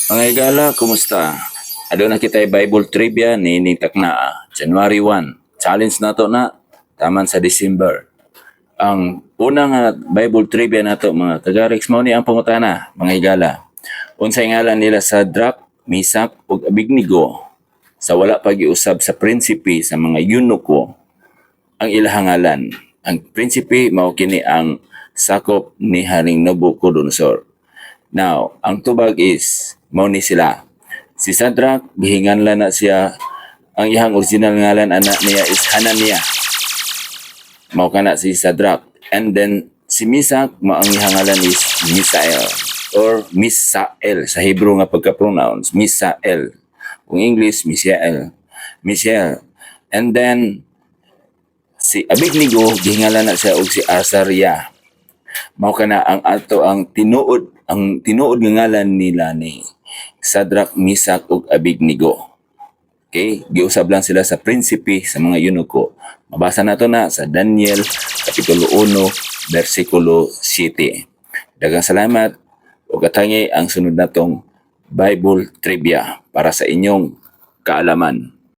Mga igala, kumusta? Ado na kita Bible trivia ni Takna, January 1. Challenge na to na, taman sa December. Ang unang Bible trivia na to, mga taga-Rex, mo ni ang pangutana, mga igala. Unsay ngalan nila sa Drak, Misak, ug Abignigo sa wala pag-iusab sa prinsipe sa mga eunuko ang ilahang ngalan. Ang prinsipe mao kini ang sakop ni Haring Nabucodonosor. Now, ang tubag is, mao ni sila. Si Sadrak, bihinganlan na siya. Ang iyang original ngalan anak niya is Hananiah. Mao kana si Sadrak. And then, si Misak, mao ang iyang ngalan is Misael. Or Misael. Sa Hebrew nga pagka-pronounce, Misael. Kung English, Misael. Misael. And then, si Abednego, bihinganlan na siya og si Azariah. Mao kana ang ato ang tinuod nga ngalan nila ni Sadrak, Misak ug Abednego. Okay, giusab lang sila sa prinsipe sa mga eunuko. Mabasa nato na sa Daniel kapitulo 1 bersikulo 7. Daghang salamat ug katangi ang sunod natong Bible trivia para sa inyong kaalaman.